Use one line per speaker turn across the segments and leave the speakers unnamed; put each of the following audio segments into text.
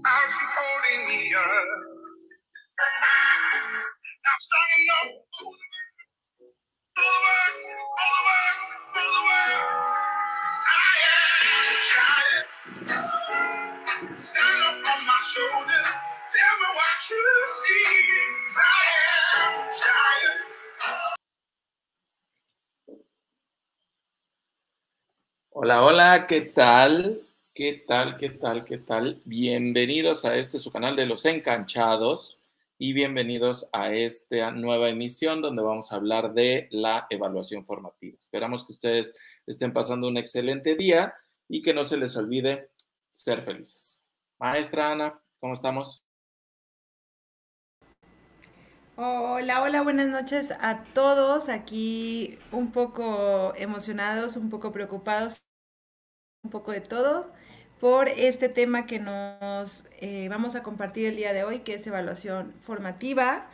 As you holding me up, I'm strong enough to the words, for the words, for the words. I am giant. Stand up on my shoulders. Tell me what you see. I am giant. Hola, hola, ¿qué tal? ¿Qué tal? ¿Qué tal? ¿Qué tal? Bienvenidos a su canal de Los Encanchados y bienvenidos a esta nueva emisión donde vamos a hablar de la evaluación formativa. Esperamos que ustedes estén pasando un excelente día y que no se les olvide ser felices. Maestra Ana, ¿cómo estamos?
Hola, hola, buenas noches a todos. Aquí un poco emocionados, un poco preocupados, un poco de todo por este tema que nos vamos a compartir el día de hoy, que es evaluación formativa,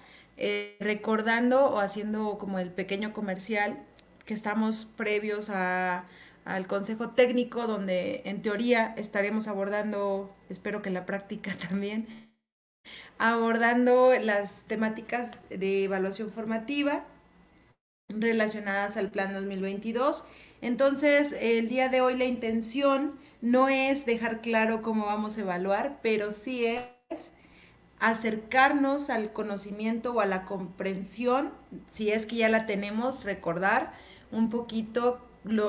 recordando o haciendo como el pequeño comercial que estamos previos al consejo técnico, donde en teoría estaremos abordando, espero que en la práctica también, abordando las temáticas de evaluación formativa relacionadas al plan 2022. Entonces, el día de hoy la intención no es dejar claro cómo vamos a evaluar, pero sí es acercarnos al conocimiento o a la comprensión, si es que ya la tenemos, recordar un poquito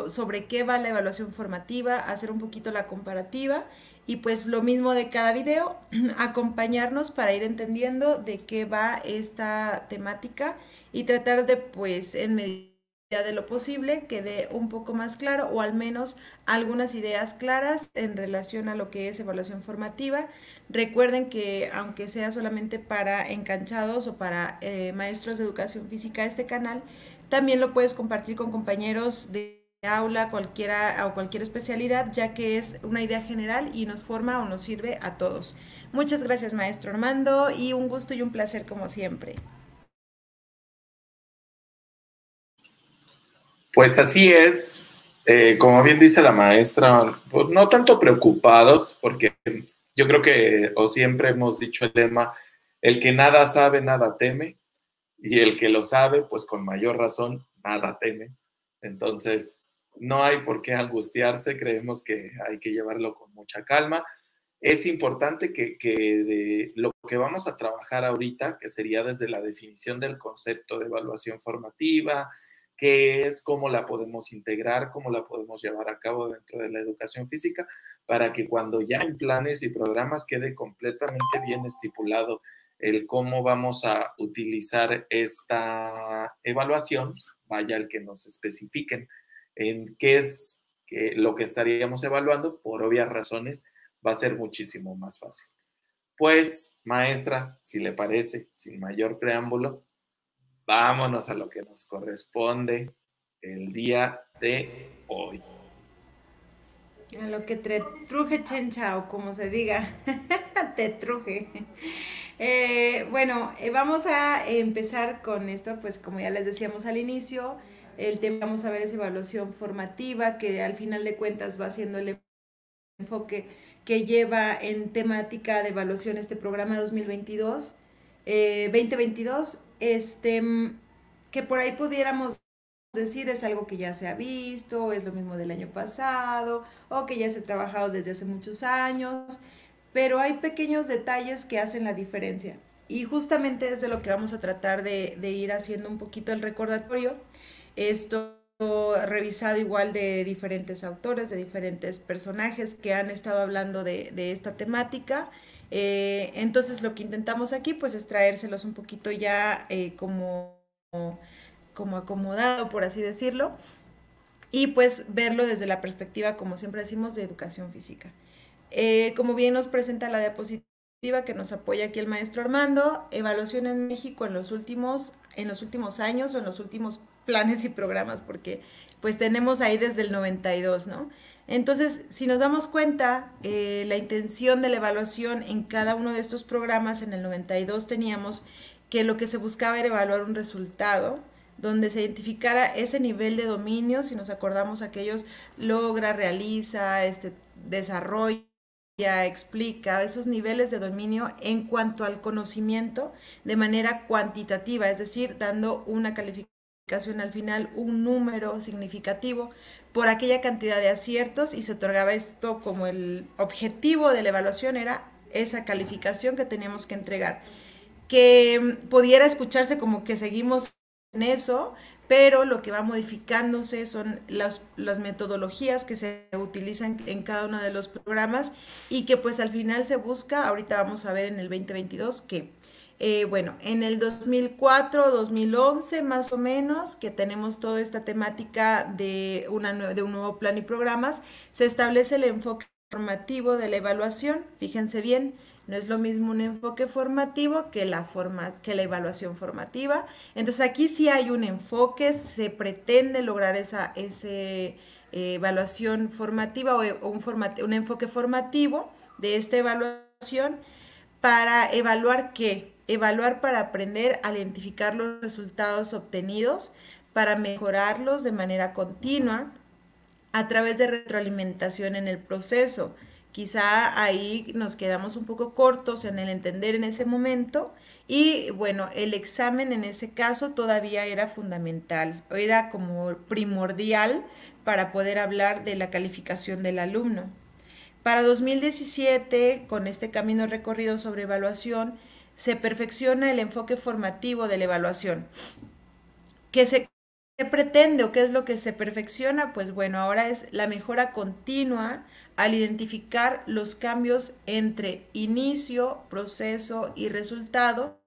sobre qué va la evaluación formativa, hacer un poquito la comparativa y pues lo mismo de cada video, acompañarnos para ir entendiendo de qué va esta temática y tratar de pues en medida de lo posible quede un poco más claro o al menos algunas ideas claras en relación a lo que es evaluación formativa. Recuerden que aunque sea solamente para enganchados o para maestros de educación física este canal, también lo puedes compartir con compañeros de aula, cualquiera o cualquier especialidad, ya que es una idea general y nos forma o nos sirve a todos. Muchas gracias, maestro Armando, y un gusto y un placer como siempre.
Pues así es, como bien dice la maestra, pues no tanto preocupados, porque yo creo que, o siempre hemos dicho el lema, el que nada sabe, nada teme, y el que lo sabe, pues con mayor razón, nada teme. Entonces, no hay por qué angustiarse, creemos que hay que llevarlo con mucha calma. Es importante que de lo que vamos a trabajar ahorita, que sería desde la definición del concepto de evaluación formativa, qué es, cómo la podemos integrar, cómo la podemos llevar a cabo dentro de la educación física, para que cuando ya en planes y programas quede completamente bien estipulado el cómo vamos a utilizar esta evaluación, vaya el que nos especifiquen en qué es lo que estaríamos evaluando, por obvias razones, va a ser muchísimo más fácil. Pues, maestra, si le parece, sin mayor preámbulo, vámonos a lo que nos corresponde el día de hoy.
A lo que te truje chencha o como se diga, te truje. Bueno, vamos a empezar con esto, pues como ya les decíamos al inicio, el tema vamos a ver es evaluación formativa, que al final de cuentas va siendo el enfoque que lleva en temática de evaluación este programa 2022, 2022, que por ahí pudiéramos decir es algo que ya se ha visto, es lo mismo del año pasado, o que ya se ha trabajado desde hace muchos años, pero hay pequeños detalles que hacen la diferencia. Y justamente es de lo que vamos a tratar de ir haciendo un poquito el recordatorio. Esto revisado igual de diferentes autores, de diferentes personajes que han estado hablando de esta temática. Entonces lo que intentamos aquí pues es traérselos un poquito ya como acomodado, por así decirlo, y pues verlo desde la perspectiva, como siempre decimos, de educación física. Como bien nos presenta la diapositiva que nos apoya aquí el maestro Armando, evaluación en México en los últimos años o en los últimos planes y programas, porque pues tenemos ahí desde el 92, ¿no? Entonces, si nos damos cuenta, la intención de la evaluación en cada uno de estos programas, en el 92 teníamos que lo que se buscaba era evaluar un resultado, donde se identificara ese nivel de dominio, si nos acordamos aquellos logra, realiza, desarrolla explica esos niveles de dominio en cuanto al conocimiento de manera cuantitativa, es decir, dando una calificación al final, un número significativo por aquella cantidad de aciertos, y se otorgaba esto como el objetivo de la evaluación, era esa calificación que teníamos que entregar, que pudiera escucharse como que seguimos en eso, pero lo que va modificándose son las metodologías que se utilizan en cada uno de los programas, y que pues al final se busca, ahorita vamos a ver en el 2022 que, bueno, en el 2004, 2011 más o menos, que tenemos toda esta temática de un nuevo plan y programas, se establece el enfoque formativo de la evaluación. Fíjense bien, no es lo mismo un enfoque formativo que que la evaluación formativa. Entonces aquí sí hay un enfoque, se pretende lograr esa evaluación formativa o un enfoque formativo de esta evaluación para evaluar qué, evaluar para aprender a identificar los resultados obtenidos, para mejorarlos de manera continua a través de retroalimentación en el proceso. Quizá ahí nos quedamos un poco cortos en el entender en ese momento, y bueno, el examen en ese caso todavía era fundamental, era como primordial para poder hablar de la calificación del alumno. Para 2017, con este camino recorrido sobre evaluación, se perfecciona el enfoque formativo de la evaluación. ¿Qué pretende o qué es lo que se perfecciona? Pues bueno, ahora es la mejora continua al identificar los cambios entre inicio, proceso y resultado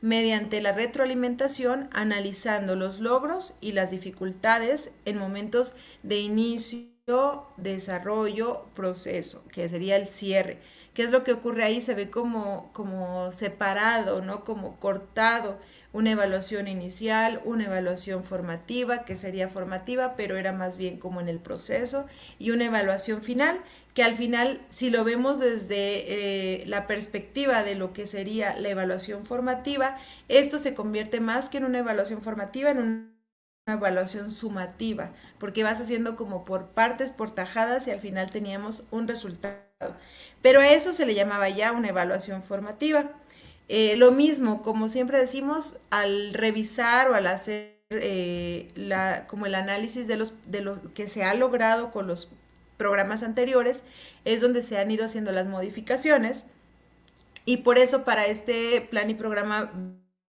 mediante la retroalimentación, analizando los logros y las dificultades en momentos de inicio, desarrollo, proceso, que sería el cierre. ¿Qué es lo que ocurre ahí? Se ve como separado, ¿no? Como cortado. Una evaluación inicial, una evaluación formativa, que sería formativa, pero era más bien como en el proceso, y una evaluación final, que al final, si lo vemos desde la perspectiva de lo que sería la evaluación formativa, esto se convierte más que en una evaluación formativa, en una evaluación sumativa, porque vas haciendo como por partes, por tajadas, y al final teníamos un resultado. Pero a eso se le llamaba ya una evaluación formativa. Lo mismo, como siempre decimos, al revisar o al hacer como el análisis de lo que se ha logrado con los programas anteriores, es donde se han ido haciendo las modificaciones, y por eso para este plan y programa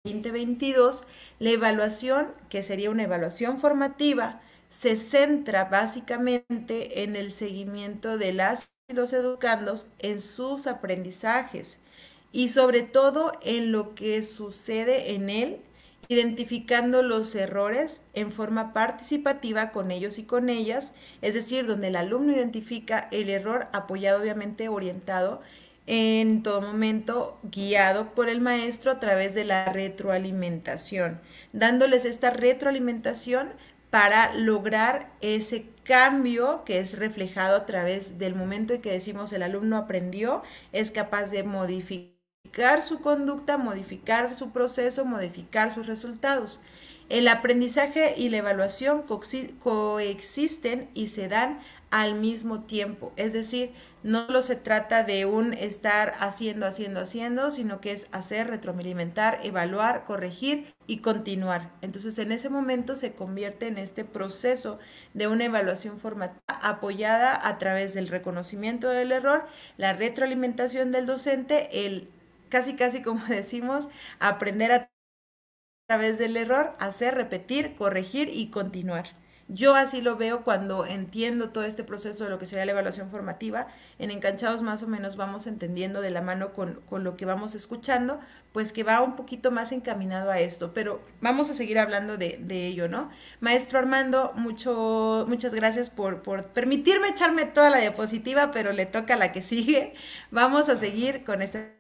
2022, la evaluación, que sería una evaluación formativa, se centra básicamente en el seguimiento de las y los educandos en sus aprendizajes, y sobre todo en lo que sucede en él, identificando los errores en forma participativa con ellos y con ellas, es decir, donde el alumno identifica el error, apoyado, obviamente orientado en todo momento, guiado por el maestro a través de la retroalimentación, dándoles esta retroalimentación para lograr ese cambio que es reflejado a través del momento en que decimos el alumno aprendió, es capaz de modificar su conducta, modificar su proceso, modificar sus resultados. El aprendizaje y la evaluación coexisten y se dan al mismo tiempo, es decir, no solo se trata de un estar haciendo, sino que es hacer, retroalimentar, evaluar, corregir y continuar. Entonces, en ese momento se convierte en este proceso de una evaluación formativa apoyada a través del reconocimiento del error, la retroalimentación del docente, el casi como decimos, aprender a través del error, hacer, repetir, corregir y continuar. Yo así lo veo cuando entiendo todo este proceso de lo que sería la evaluación formativa. En Enganchados más o menos vamos entendiendo de la mano con lo que vamos escuchando, pues que va un poquito más encaminado a esto, pero vamos a seguir hablando de ello, ¿no? Maestro Armando, muchas gracias por permitirme echarme toda la diapositiva, pero le toca la que sigue. Vamos a seguir con este.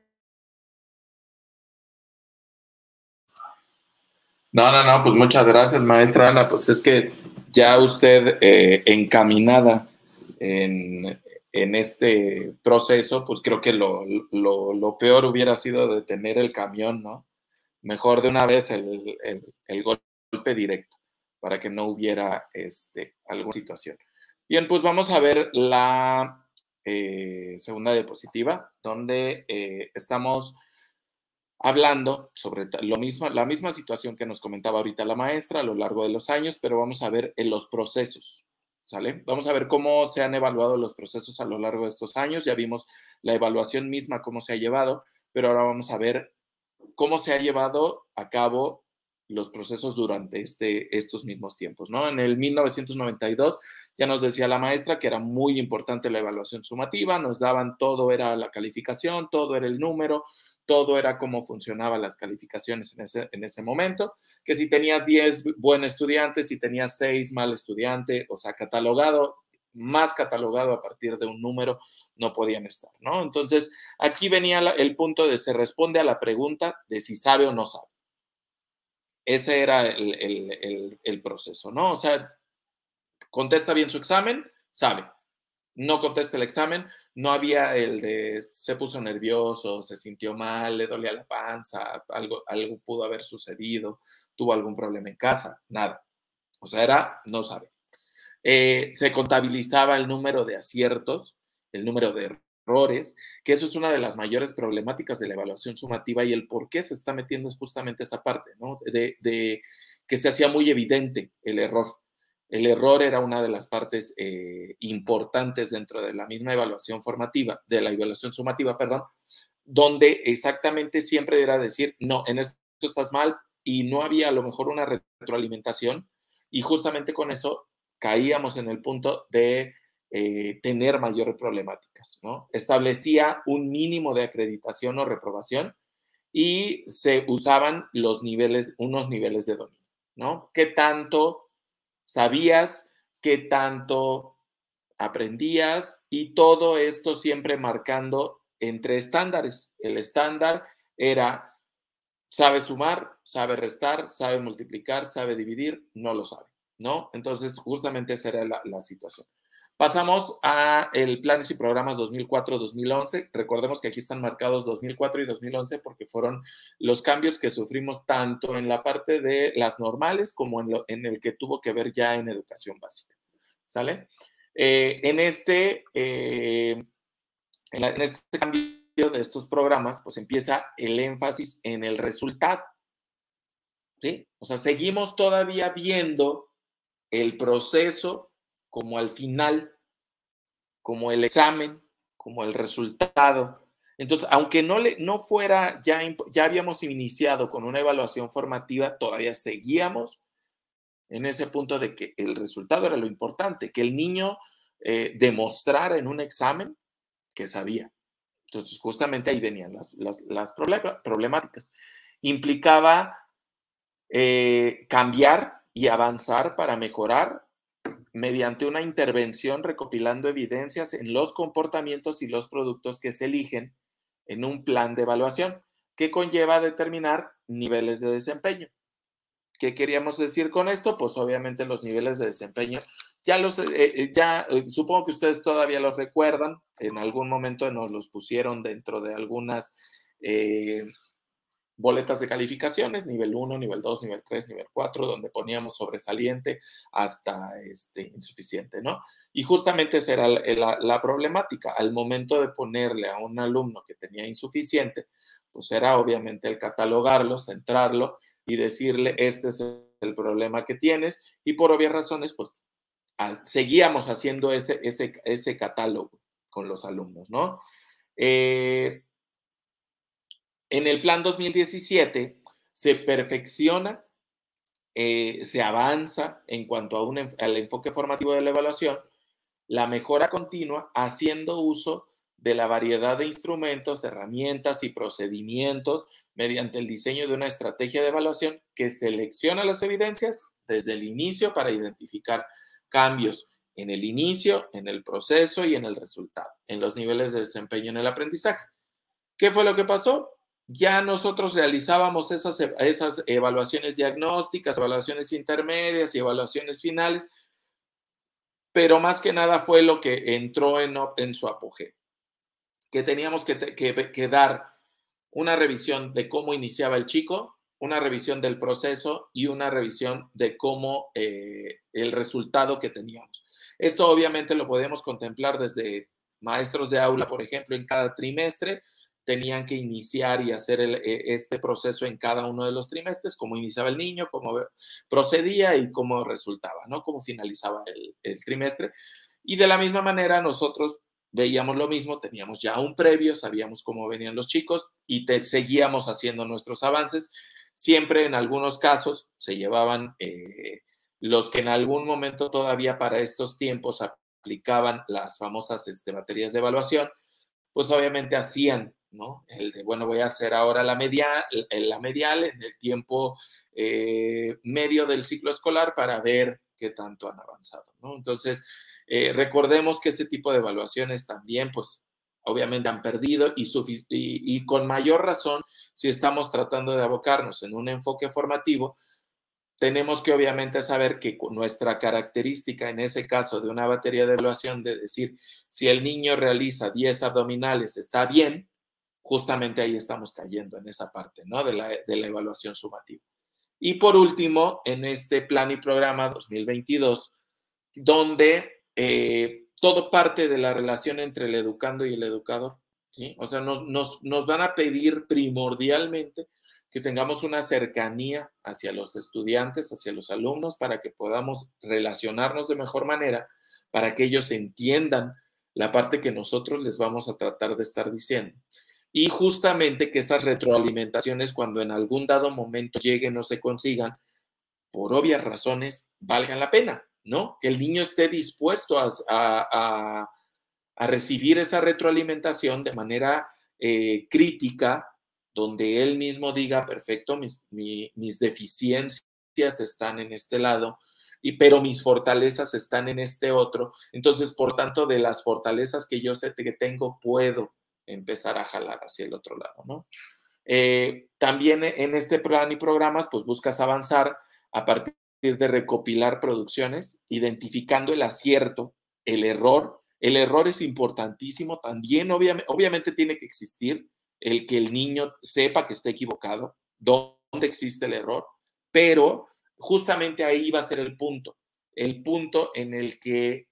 No, pues muchas gracias, maestra Ana. Pues es que ya usted encaminada en este proceso, pues creo que lo peor hubiera sido detener el camión, ¿no? Mejor de una vez el golpe directo para que no hubiera alguna situación. Bien, pues vamos a ver segunda diapositiva, donde estamos hablando sobre la misma situación que nos comentaba ahorita la maestra a lo largo de los años, pero vamos a ver en los procesos, ¿sale? Vamos a ver cómo se han evaluado los procesos a lo largo de estos años. Ya vimos la evaluación misma, cómo se ha llevado, pero ahora vamos a ver cómo se ha llevado a cabo los procesos durante estos mismos tiempos, ¿no? En el 1992 ya nos decía la maestra que era muy importante la evaluación sumativa, nos daban todo, era la calificación, todo era el número, todo era cómo funcionaban las calificaciones en ese momento, que si tenías 10 buen estudiante, si tenías 6 mal estudiante, o sea, catalogado, más catalogado a partir de un número, no podían estar, ¿no? Entonces, aquí venía el punto de se responde a la pregunta de si sabe o no sabe. Ese era el proceso, ¿no? O sea, contesta bien su examen, sabe. No contesta el examen, no había el de se puso nervioso, se sintió mal, le dolía la panza, algo pudo haber sucedido, tuvo algún problema en casa, nada. O sea, era no sabe. Se contabilizaba el número de aciertos, el número de errores, que eso es una de las mayores problemáticas de la evaluación sumativa y el por qué se está metiendo es justamente esa parte, ¿no? De que se hacía muy evidente el error. El error era una de las partes importantes dentro de la misma evaluación formativa, de la evaluación sumativa, perdón, donde exactamente siempre era decir, no, en esto estás mal y no había a lo mejor una retroalimentación y justamente con eso caíamos en el punto de tener mayores problemáticas, ¿no? Establecía un mínimo de acreditación o reprobación y se usaban unos niveles de dominio, ¿no? ¿Qué tanto sabías? ¿Qué tanto aprendías? Y todo esto siempre marcando entre estándares. El estándar era, sabe sumar, sabe restar, sabe multiplicar, sabe dividir, no lo sabe, ¿no? Entonces, justamente esa era la situación. Pasamos a el planes y programas 2004-2011. Recordemos que aquí están marcados 2004 y 2011 porque fueron los cambios que sufrimos tanto en la parte de las normales como en el que tuvo que ver ya en educación básica. ¿Sale? En este cambio de estos programas, pues empieza el énfasis en el resultado. ¿Sí? O sea, seguimos todavía viendo el proceso como al final, como el examen, como el resultado. Entonces, aunque no fuera, ya habíamos iniciado con una evaluación formativa, todavía seguíamos en ese punto de que el resultado era lo importante, que el niño demostrara en un examen que sabía. Entonces, justamente ahí venían las problemáticas. Implicaba cambiar y avanzar para mejorar mediante una intervención recopilando evidencias en los comportamientos y los productos que se eligen en un plan de evaluación que conlleva determinar niveles de desempeño. ¿Qué queríamos decir con esto? Pues obviamente los niveles de desempeño, supongo que ustedes todavía los recuerdan, en algún momento nos los pusieron dentro de algunas boletas de calificaciones, nivel 1, nivel 2, nivel 3, nivel 4, donde poníamos sobresaliente hasta insuficiente, ¿no? Y justamente esa era la problemática. Al momento de ponerle a un alumno que tenía insuficiente, pues era obviamente el catalogarlo, centrarlo y decirle, este es el problema que tienes, y por obvias razones, pues seguíamos haciendo ese catálogo con los alumnos, ¿no? En el plan 2017 se perfecciona, se avanza en cuanto al enfoque formativo de la evaluación, la mejora continua haciendo uso de la variedad de instrumentos, herramientas y procedimientos mediante el diseño de una estrategia de evaluación que selecciona las evidencias desde el inicio para identificar cambios en el inicio, en el proceso y en el resultado, en los niveles de desempeño en el aprendizaje. ¿Qué fue lo que pasó? Ya nosotros realizábamos esas evaluaciones diagnósticas, evaluaciones intermedias y evaluaciones finales, pero más que nada fue lo que entró en su apogeo, que teníamos que dar una revisión de cómo iniciaba el chico, una revisión del proceso y una revisión de cómo el resultado que teníamos. Esto obviamente lo podemos contemplar desde maestros de aula, por ejemplo, en cada trimestre tenían que iniciar y hacer este proceso en cada uno de los trimestres, cómo iniciaba el niño, cómo procedía y cómo resultaba, ¿no? Cómo finalizaba el trimestre. Y de la misma manera nosotros veíamos lo mismo, teníamos ya un previo, sabíamos cómo venían los chicos y seguíamos haciendo nuestros avances. Siempre en algunos casos se llevaban los que en algún momento todavía para estos tiempos aplicaban las famosas baterías de evaluación, pues obviamente hacían, ¿no? El de, bueno, voy a hacer ahora la medial en el tiempo medio del ciclo escolar para ver qué tanto han avanzado, ¿no? Entonces, recordemos que ese tipo de evaluaciones también, pues, obviamente han perdido y con mayor razón si estamos tratando de abocarnos en un enfoque formativo, tenemos que obviamente saber que nuestra característica en ese caso de una batería de evaluación de decir si el niño realiza 10 abdominales está bien, justamente ahí estamos cayendo en esa parte, ¿no? De la evaluación sumativa. Y por último, en este plan y programa 2022, donde todo parte de la relación entre el educando y el educador, ¿sí? O sea, nos van a pedir primordialmente que tengamos una cercanía hacia los estudiantes, hacia los alumnos, para que podamos relacionarnos de mejor manera, para que ellos entiendan la parte que nosotros les vamos a tratar de estar diciendo. Y justamente que esas retroalimentaciones, cuando en algún dado momento lleguen o se consigan, por obvias razones, valgan la pena, ¿no? Que el niño esté dispuesto a recibir esa retroalimentación de manera crítica, donde él mismo diga, perfecto, mis deficiencias están en este lado, pero mis fortalezas están en este otro. Entonces, por tanto, de las fortalezas que yo sé que tengo, puedo empezar a jalar hacia el otro lado, ¿no? También en este plan y programas, pues buscas avanzar a partir de recopilar producciones, identificando el acierto, el error. El error es importantísimo también, obviamente tiene que existir el que el niño sepa que está equivocado, dónde existe el error, pero justamente ahí va a ser el punto en el que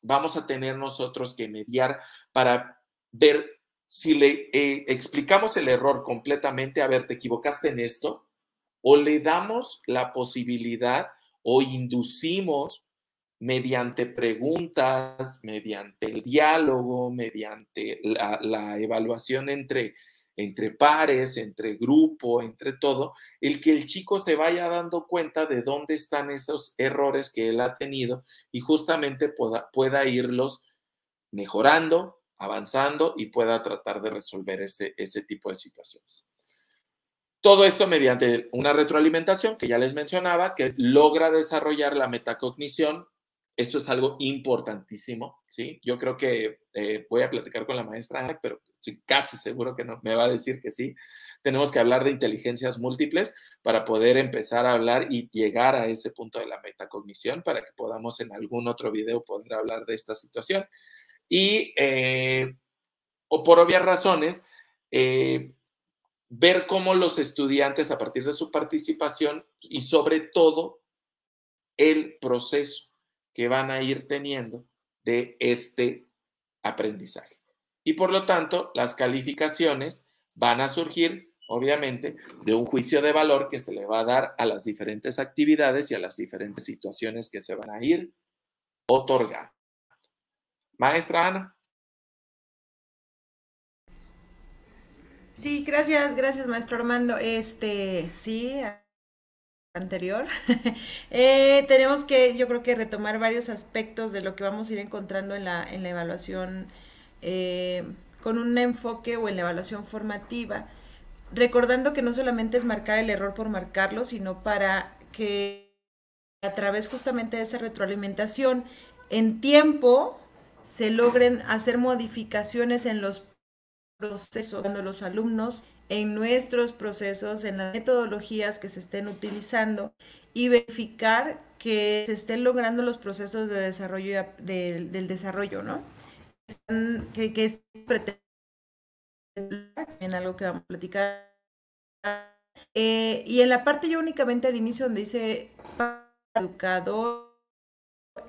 vamos a tener nosotros que mediar para ver si le explicamos el error completamente, a ver, te equivocaste en esto, o le damos la posibilidad o inducimos mediante preguntas, mediante el diálogo, mediante la evaluación entre pares, entre grupo, entre todo, el que el chico se vaya dando cuenta de dónde están esos errores que él ha tenido y justamente pueda irlos mejorando, avanzando y pueda tratar de resolver ese tipo de situaciones. Todo esto mediante una retroalimentación que ya les mencionaba, que logra desarrollar la metacognición. Esto es algo importantísimo, ¿sí? Yo creo que voy a platicar con la maestra, pero estoy casi seguro que no, me va a decir que sí. Tenemos que hablar de inteligencias múltiples para poder empezar a hablar y llegar a ese punto de la metacognición para que podamos en algún otro video poder hablar de esta situación. Y, o por obvias razones, ver cómo los estudiantes, a partir de su participación y sobre todo el proceso que van a ir teniendo de este aprendizaje. Y por lo tanto, las calificaciones van a surgir, obviamente, de un juicio de valor que se le va a dar a las diferentes actividades y a las diferentes situaciones que se van a ir otorgando. Maestra Ana.
Sí, gracias, maestro Armando. Sí, anterior. Tenemos que, yo creo que retomar varios aspectos de lo que vamos a ir encontrando en la evaluación con un enfoque o en la evaluación formativa, recordando que no solamente es marcar el error por marcarlo, sino para que a través justamente de esa retroalimentación en tiempo se logren hacer modificaciones en los procesos, cuando los alumnos en nuestros procesos, en las metodologías que se estén utilizando y verificar que se estén logrando los procesos de desarrollo del desarrollo, ¿no? Que es en algo que vamos a platicar. Y en la parte yo únicamente al inicio donde dice educador,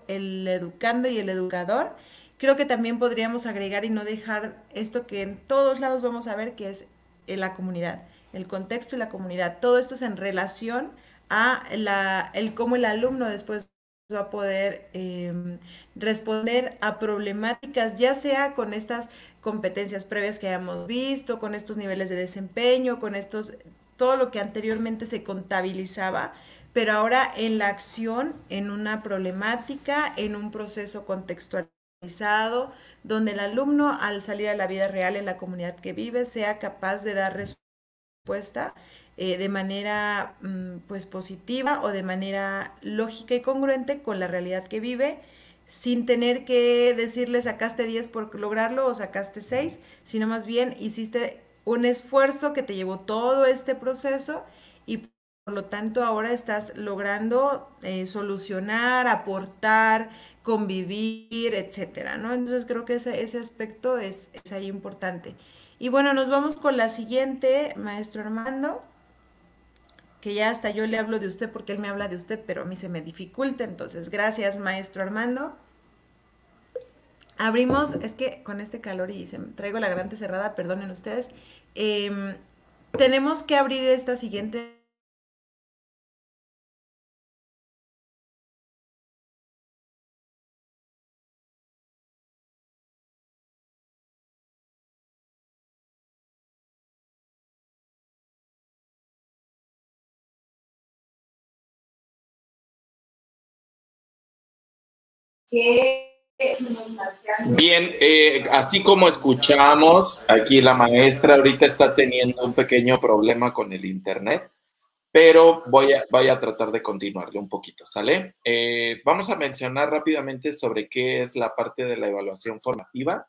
el educando y el educador, creo que también podríamos agregar y no dejar esto que en todos lados vamos a ver, que es la comunidad, el contexto y la comunidad. Todo esto es en relación a el cómo el alumno después va a poder responder a problemáticas, ya sea con estas competencias previas que hayamos visto, con estos niveles de desempeño, con estos, todo lo que anteriormente se contabilizaba, pero ahora en la acción, en una problemática, en un proceso contextualizado, donde el alumno al salir a la vida real en la comunidad que vive sea capaz de dar respuesta de manera pues positiva o de manera lógica y congruente con la realidad que vive, sin tener que decirle sacaste 10 por lograrlo o sacaste 6, sino más bien hiciste un esfuerzo que te llevó todo este proceso y por lo tanto ahora estás logrando solucionar, aportar, convivir, etcétera, ¿no? Entonces creo que ese aspecto es ahí importante. Y bueno, nos vamos con la siguiente, maestro Armando, que ya hasta yo le hablo de usted porque él me habla de usted, pero a mí se me dificulta. Entonces, gracias, maestro Armando. Abrimos, es que con este calor y se me traigo la garganta cerrada, perdonen ustedes. eh, Tenemos que abrir esta siguiente.
Bien, así como escuchamos, aquí la maestra ahorita está teniendo un pequeño problema con el internet, pero voy a tratar de continuarle un poquito, ¿sale? Vamos a mencionar rápidamente sobre qué es la parte de la evaluación formativa.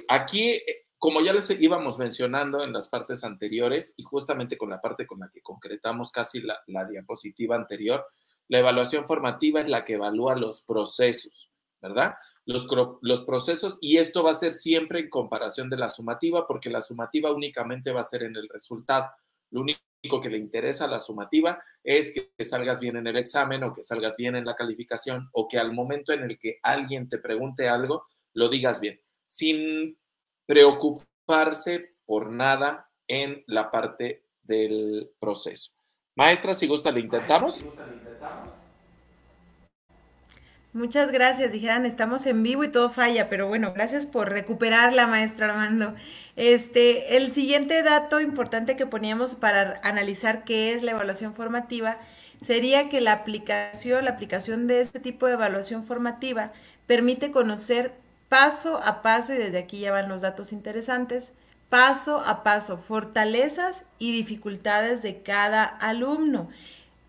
Aquí, como ya les íbamos mencionando en las partes anteriores y justamente con la parte con la que concretamos casi la diapositiva anterior, la evaluación formativa es la que evalúa los procesos, ¿verdad? Los procesos, y esto va a ser siempre en comparación de la sumativa, porque la sumativa únicamente va a ser en el resultado. Lo único que le interesa a la sumativa es que salgas bien en el examen o que salgas bien en la calificación o que al momento en el que alguien te pregunte algo, lo digas bien, sin preocuparse por nada en la parte del proceso. Maestra, si gusta, le intentamos.
Muchas gracias, dijeran, estamos en vivo y todo falla, pero bueno, gracias por recuperarla, maestro Armando. El siguiente dato importante que poníamos para analizar qué es la evaluación formativa sería que la aplicación de este tipo de evaluación formativa permite conocer paso a paso, y desde aquí ya van los datos interesantes, paso a paso, fortalezas y dificultades de cada alumno.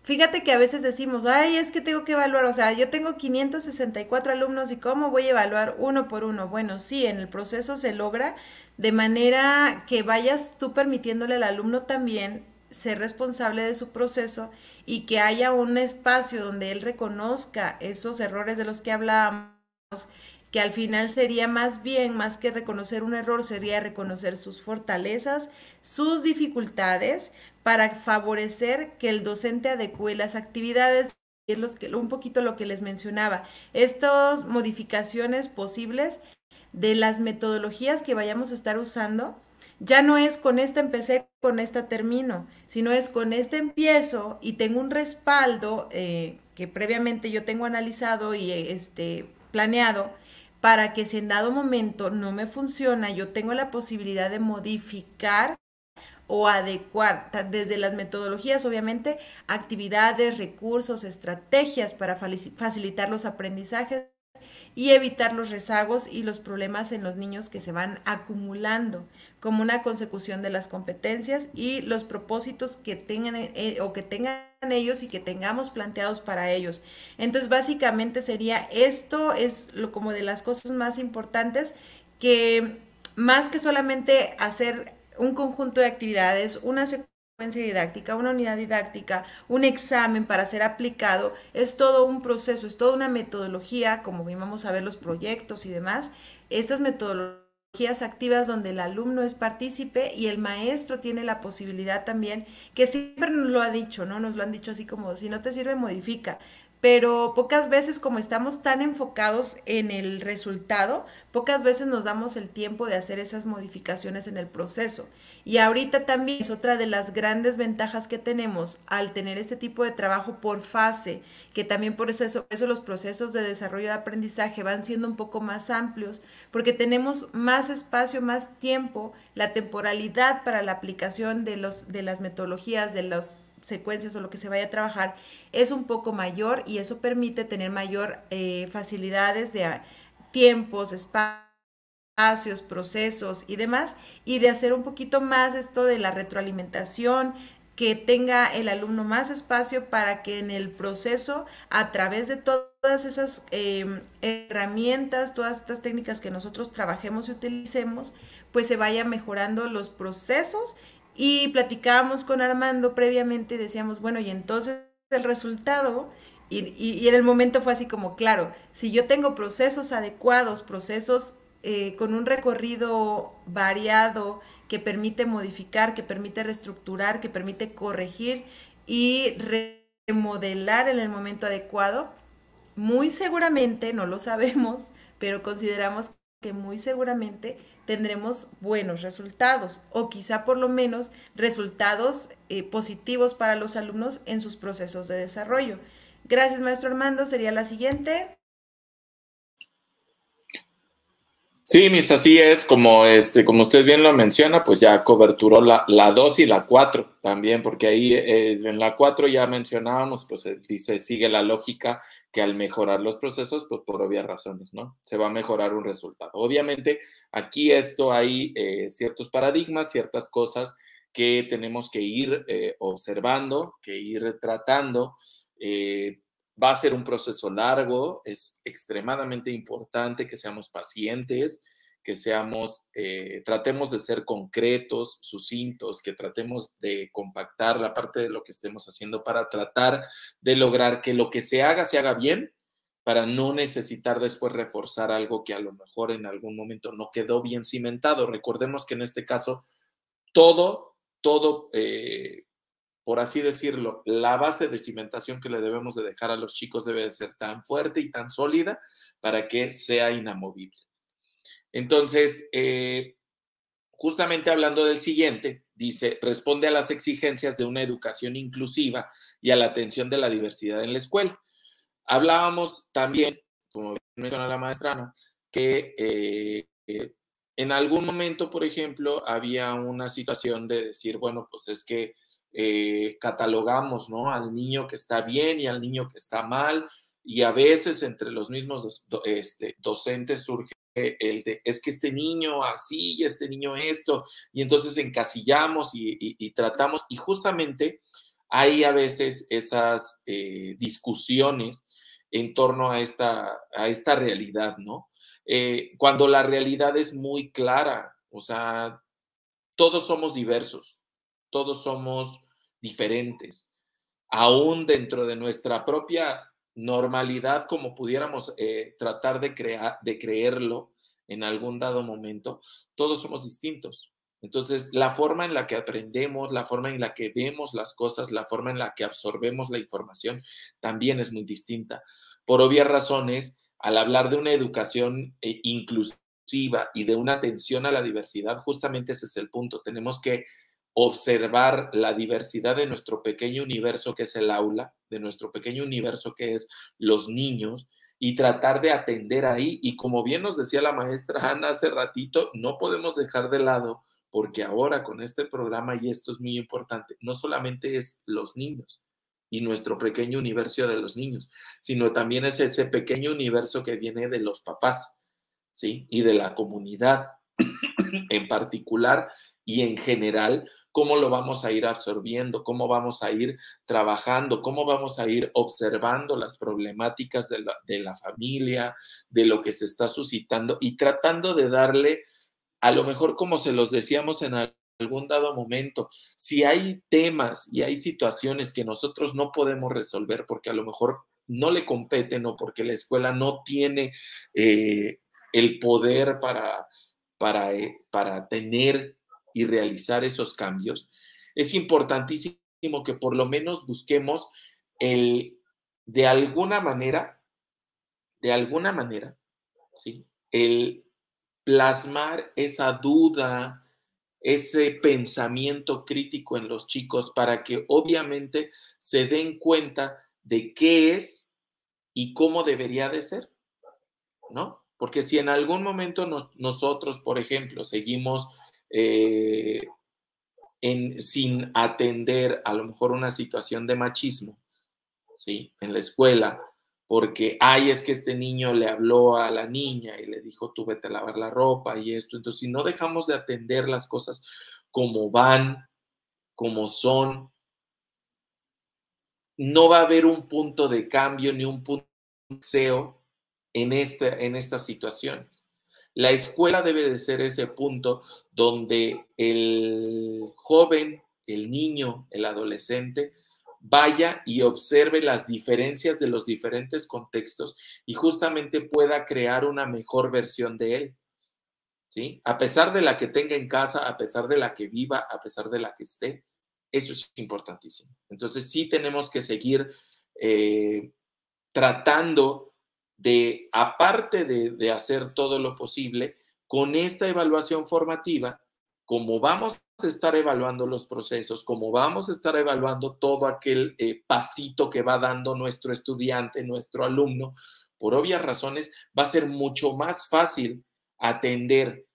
Fíjate que a veces decimos, ay, es que tengo que evaluar, o sea, yo tengo 564 alumnos y ¿cómo voy a evaluar uno por uno? Bueno, sí, en el proceso se logra de manera que vayas tú permitiéndole al alumno también ser responsable de su proceso y que haya un espacio donde él reconozca esos errores de los que hablábamos, que al final sería más bien, más que reconocer un error, sería reconocer sus fortalezas, sus dificultades, para favorecer que el docente adecue las actividades. Es un poquito lo que les mencionaba. Estas modificaciones posibles de las metodologías que vayamos a estar usando, ya no es con esta empecé, con esta termino, sino es con este empiezo y tengo un respaldo que previamente yo tengo analizado y planeado para que si en dado momento no me funciona, yo tengo la posibilidad de modificar o adecuar desde las metodologías, obviamente, actividades, recursos, estrategias para facilitar los aprendizajes y evitar los rezagos y los problemas en los niños que se van acumulando como una consecución de las competencias y los propósitos que tengan o que tengan ellos y que tengamos planteados para ellos. Entonces, básicamente sería esto, es lo como de las cosas más importantes, que más que solamente hacer un conjunto de actividades, una secuencia didáctica, una unidad didáctica, un examen para ser aplicado, es todo un proceso, es toda una metodología, como vamos a ver los proyectos y demás, estas metodologías activas donde el alumno es partícipe y el maestro tiene la posibilidad también, que siempre nos lo ha dicho, ¿no? Nos lo han dicho así como, si no te sirve, modifica. pero pocas veces como estamos tan enfocados en el resultado, pocas veces nos damos el tiempo de hacer esas modificaciones en el proceso. Y ahorita también es otra de las grandes ventajas que tenemos al tener este tipo de trabajo por fase, que también por eso los procesos de desarrollo de aprendizaje van siendo un poco más amplios, porque tenemos más espacio, más tiempo, la temporalidad para la aplicación de las metodologías, de las secuencias o lo que se vaya a trabajar es un poco mayor y eso permite tener mayor facilidades de tiempos, espacios, procesos y demás, y de hacer un poquito más esto de la retroalimentación, que tenga el alumno más espacio para que en el proceso, a través de todas esas herramientas, todas estas técnicas que nosotros trabajemos y utilicemos, pues se vaya mejorando los procesos. Y platicábamos con Armando previamente y decíamos, bueno, y entonces el resultado, y en el momento fue así como, claro, si yo tengo procesos adecuados, procesos con un recorrido variado que permite modificar, que permite reestructurar, que permite corregir y remodelar en el momento adecuado, muy seguramente, no lo sabemos, pero consideramos que muy seguramente tendremos buenos resultados o quizá por lo menos resultados positivos para los alumnos en sus procesos de desarrollo. Gracias, maestro Armando. Sería la siguiente.
Sí, mis, así es, como usted bien lo menciona, pues ya coberturó la 2 y la 4 también, porque ahí en la 4 ya mencionábamos, pues dice, sigue la lógica que al mejorar los procesos, pues por obvias razones, ¿no? Se va a mejorar un resultado. Obviamente, aquí hay ciertos paradigmas, ciertas cosas que tenemos que ir observando, que ir tratando. Va a ser un proceso largo, es extremadamente importante que seamos pacientes, que tratemos de ser concretos, sucintos, que tratemos de compactar la parte de lo que estemos haciendo para tratar de lograr que lo que se haga bien, para no necesitar después reforzar algo que a lo mejor en algún momento no quedó bien cimentado. Recordemos que en este caso todo por así decirlo, la base de cimentación que le debemos de dejar a los chicos debe de ser tan fuerte y tan sólida para que sea inamovible. Entonces, justamente hablando del siguiente, dice, responde a las exigencias de una educación inclusiva y a la atención de la diversidad en la escuela. Hablábamos también, como mencionó la maestra Ana, que en algún momento, por ejemplo, había una situación de decir, bueno, pues es que catalogamos, ¿no?, al niño que está bien y al niño que está mal, y a veces entre los mismos docentes surge el de, es que este niño así y este niño esto, y entonces encasillamos y tratamos, y justamente hay a veces esas discusiones en torno a esta realidad, ¿no? Cuando la realidad es muy clara, o sea, todos somos diversos, todos somos diferentes, aún dentro de nuestra propia normalidad, como pudiéramos tratar de creerlo en algún dado momento, todos somos distintos. Entonces, la forma en la que aprendemos, la forma en la que vemos las cosas, la forma en la que absorbemos la información, también es muy distinta. Por obvias razones, al hablar de una educación inclusiva y de una atención a la diversidad, justamente ese es el punto. Tenemos que observar la diversidad de nuestro pequeño universo que es el aula, de nuestro pequeño universo que es los niños, y tratar de atender ahí. Y como bien nos decía la maestra Ana hace ratito, no podemos dejar de lado, porque ahora con este programa, y esto es muy importante, no solamente es los niños y nuestro pequeño universo de los niños, sino también es ese pequeño universo que viene de los papás, ¿sí? Y de la comunidad en particular y en general, cómo lo vamos a ir absorbiendo, cómo vamos a ir trabajando, cómo vamos a ir observando las problemáticas de la familia, de lo que se está suscitando y tratando de darle, a lo mejor como se los decíamos en algún dado momento, si hay temas y hay situaciones que nosotros no podemos resolver porque a lo mejor no le competen o porque la escuela no tiene el poder para tener y realizar esos cambios, es importantísimo que por lo menos busquemos el de alguna manera, ¿sí? El plasmar esa duda, ese pensamiento crítico en los chicos para que obviamente se den cuenta de qué es y cómo debería de ser, ¿no? Porque si en algún momento nosotros, por ejemplo, seguimos sin atender a lo mejor una situación de machismo, ¿sí? En la escuela, porque, ay, es que este niño le habló a la niña y le dijo, tú vete a lavar la ropa y esto. Entonces, si no dejamos de atender las cosas como van, como son, no va a haber un punto de cambio ni un punto de deseo en estas situaciones. La escuela debe de ser ese punto donde el joven, el niño, el adolescente, vaya y observe las diferencias de los diferentes contextos y justamente pueda crear una mejor versión de él, ¿sí? A pesar de la que tenga en casa, a pesar de la que viva, a pesar de la que esté, eso es importantísimo. Entonces sí tenemos que seguir tratando de, aparte de hacer todo lo posible, con esta evaluación formativa, como vamos a estar evaluando los procesos, como vamos a estar evaluando todo aquel pasito que va dando nuestro estudiante, nuestro alumno, por obvias razones, va a ser mucho más fácil atender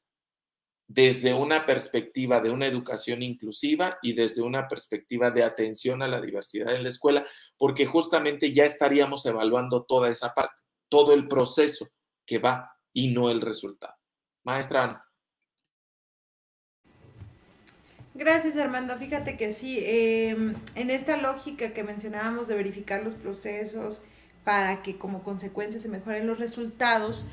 desde una perspectiva de una educación inclusiva y desde una perspectiva de atención a la diversidad en la escuela, porque justamente ya estaríamos evaluando toda esa parte, todo el proceso que va y no el resultado. Maestra Ana.
Gracias, Armando. Fíjate que sí, en esta lógica que mencionábamos de verificar los procesos para que como consecuencia se mejoren los resultados,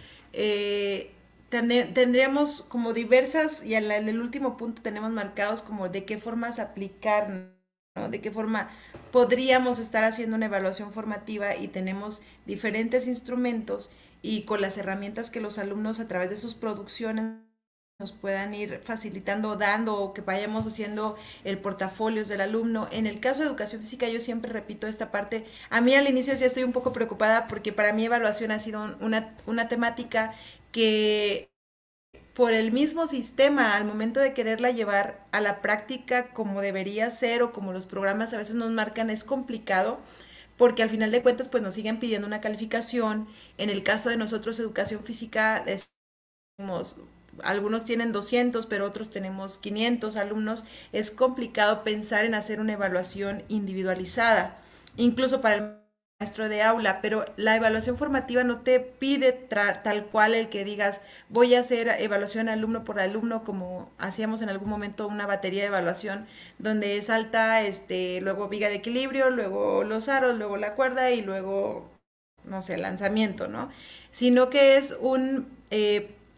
tendríamos como diversas, y en el último punto tenemos marcados como de qué formas aplicar, ¿no? De qué forma podríamos estar haciendo una evaluación formativa, y tenemos diferentes instrumentos y con las herramientas que los alumnos a través de sus producciones nos puedan ir facilitando, dando, o que vayamos haciendo el portafolio del alumno. En el caso de educación física, yo siempre repito esta parte. A mí al inicio sí estoy un poco preocupada porque para mí evaluación ha sido una temática que por el mismo sistema, al momento de quererla llevar a la práctica como debería ser o como los programas a veces nos marcan, es complicado, porque al final de cuentas pues nos siguen pidiendo una calificación. En el caso de nosotros, educación física, decimos, algunos tienen 200, pero otros tenemos 500 alumnos. Es complicado pensar en hacer una evaluación individualizada, incluso para el maestro de aula, pero la evaluación formativa no te pide tal cual el que digas voy a hacer evaluación alumno por alumno, como hacíamos en algún momento una batería de evaluación donde salta luego viga de equilibrio, luego los aros, luego la cuerda y luego, no sé, lanzamiento, ¿no? Sino que es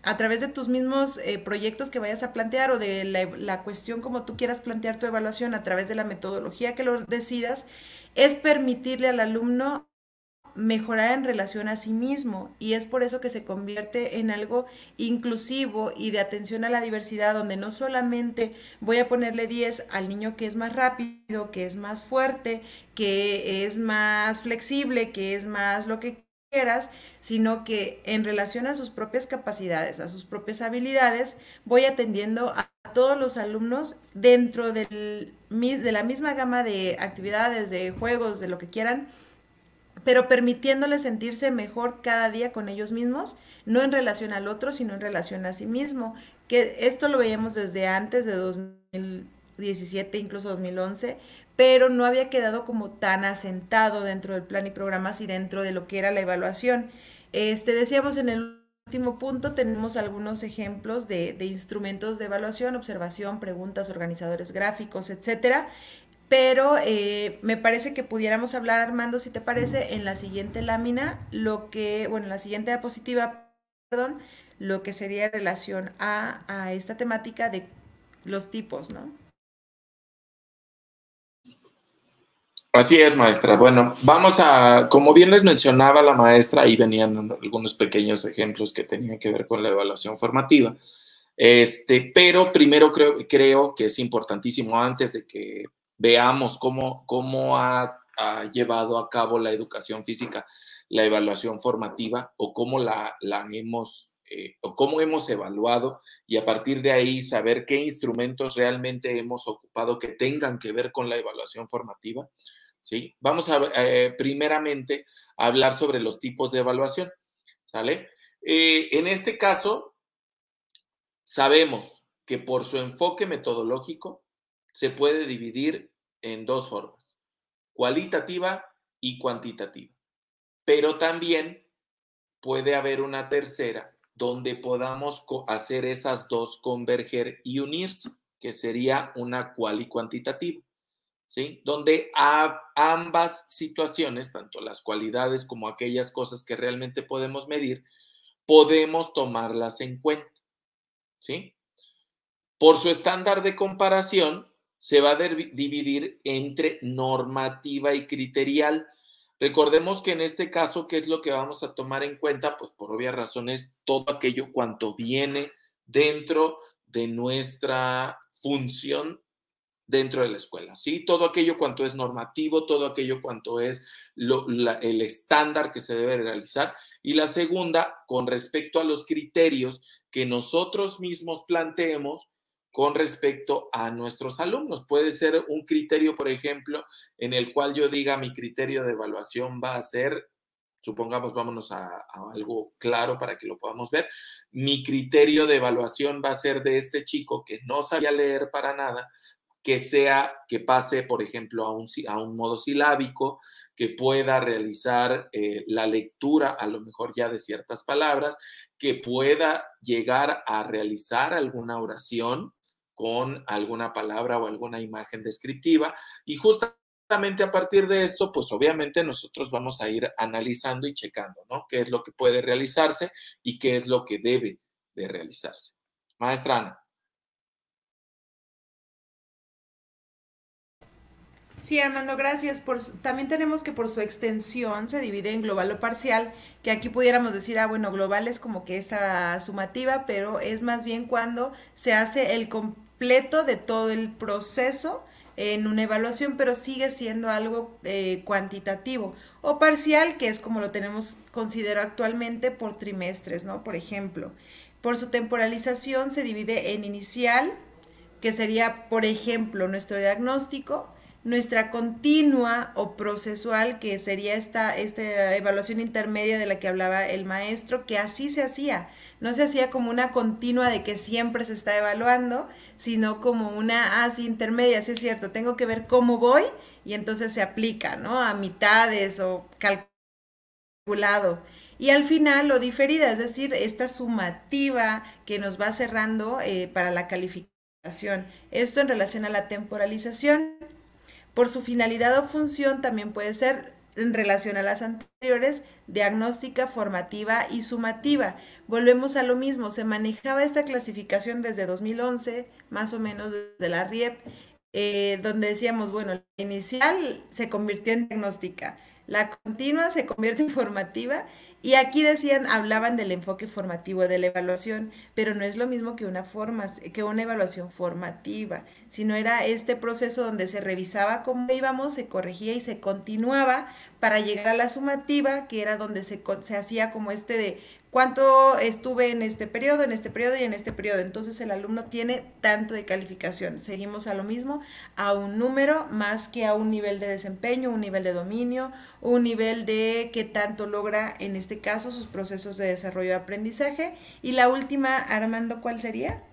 a través de tus mismos proyectos que vayas a plantear, o de la cuestión como tú quieras plantear tu evaluación, a través de la metodología que lo decidas, es permitirle al alumno mejorar en relación a sí mismo, y es por eso que se convierte en algo inclusivo y de atención a la diversidad, donde no solamente voy a ponerle 10 al niño que es más rápido, que es más fuerte, que es más flexible, que es más lo que quieras, sino que en relación a sus propias capacidades, a sus propias habilidades, voy atendiendo a todos los alumnos dentro de la misma gama de actividades, de juegos, de lo que quieran, pero permitiéndoles sentirse mejor cada día con ellos mismos, no en relación al otro, sino en relación a sí mismo. Que esto lo veíamos desde antes de 2017, incluso 2011, pero no había quedado como tan asentado dentro del plan y programas y dentro de lo que era la evaluación. Decíamos en el último punto, tenemos algunos ejemplos de instrumentos de evaluación: observación, preguntas, organizadores gráficos, etcétera. Pero me parece que pudiéramos hablar, Armando, si te parece, en la siguiente lámina, en la siguiente diapositiva, perdón, lo que sería en relación a esta temática de los tipos, ¿no?
Así es, maestra. Bueno, como bien les mencionaba la maestra, ahí venían algunos pequeños ejemplos que tenían que ver con la evaluación formativa. Pero primero creo que es importantísimo, antes de que veamos cómo ha ha llevado a cabo la educación física, la evaluación formativa, o cómo o cómo hemos evaluado, y a partir de ahí saber qué instrumentos realmente hemos ocupado que tengan que ver con la evaluación formativa, ¿sí? Vamos a, primeramente, a hablar sobre los tipos de evaluación, ¿sale? En este caso, sabemos que por su enfoque metodológico se puede dividir en dos formas: cualitativa y cuantitativa. Pero también puede haber una tercera donde podamos hacer esas dos converger y unirse, que sería una cual y cuantitativa, ¿sí? Donde ambas situaciones, tanto las cualidades como aquellas cosas que realmente podemos medir, podemos tomarlas en cuenta, ¿sí? Por su estándar de comparación, se va a dividir entre normativa y criterial. Recordemos que en este caso, ¿qué es lo que vamos a tomar en cuenta? Pues por obvias razones, todo aquello cuanto viene dentro de nuestra función dentro de la escuela, ¿sí? Todo aquello cuanto es normativo, todo aquello cuanto es el estándar que se debe realizar. Y la segunda, con respecto a los criterios que nosotros mismos planteemos con respecto a nuestros alumnos. Puede ser un criterio, por ejemplo, en el cual yo diga mi criterio de evaluación va a ser, supongamos, vámonos a algo claro para que lo podamos ver. Mi criterio de evaluación va a ser de este chico que no sabía leer para nada, que pase, por ejemplo, a un modo silábico, que pueda realizar la lectura, a lo mejor ya de ciertas palabras, que pueda llegar a realizar alguna oración con alguna palabra o alguna imagen descriptiva. Y justamente a partir de esto, pues obviamente nosotros vamos a ir analizando y checando, ¿no? Qué es lo que puede realizarse y qué es lo que debe de realizarse. Maestra Ana.
Sí, Armando, gracias. También tenemos que por su extensión se divide en global o parcial, que aquí pudiéramos decir, bueno, global es como que esta sumativa, pero es más bien cuando se hace el completo de todo el proceso en una evaluación, pero sigue siendo algo cuantitativo. O parcial, que es como lo tenemos considerado actualmente por trimestres, ¿no? Por ejemplo, por su temporalización se divide en inicial, que sería, por ejemplo, nuestro diagnóstico, nuestra continua o procesual, que sería esta evaluación intermedia de la que hablaba el maestro, que así se hacía. No se hacía como una continua de que siempre se está evaluando, sino como una, sí, intermedia, sí es cierto, tengo que ver cómo voy y entonces se aplica, ¿no? A mitades o calculado. Y al final lo diferida, es decir, esta sumativa que nos va cerrando para la calificación. Esto en relación a la temporalización. Por su finalidad o función también puede ser, en relación a las anteriores, diagnóstica, formativa y sumativa. Volvemos a lo mismo, se manejaba esta clasificación desde 2011, más o menos desde la RIEP, donde decíamos, bueno, la inicial se convirtió en diagnóstica, la continua se convierte en formativa, y aquí decían, hablaban del enfoque formativo de la evaluación, pero no es lo mismo que que una evaluación formativa, sino era este proceso donde se revisaba cómo íbamos, se corregía y se continuaba para llegar a la sumativa, que era donde se hacía como de cuánto estuve en este periodo y en este periodo. Entonces el alumno tiene tanto de calificación. Seguimos a lo mismo, a un número más que a un nivel de desempeño, un nivel de dominio, un nivel de qué tanto logra, en este caso, sus procesos de desarrollo de aprendizaje. Y la última, Armando, ¿cuál sería?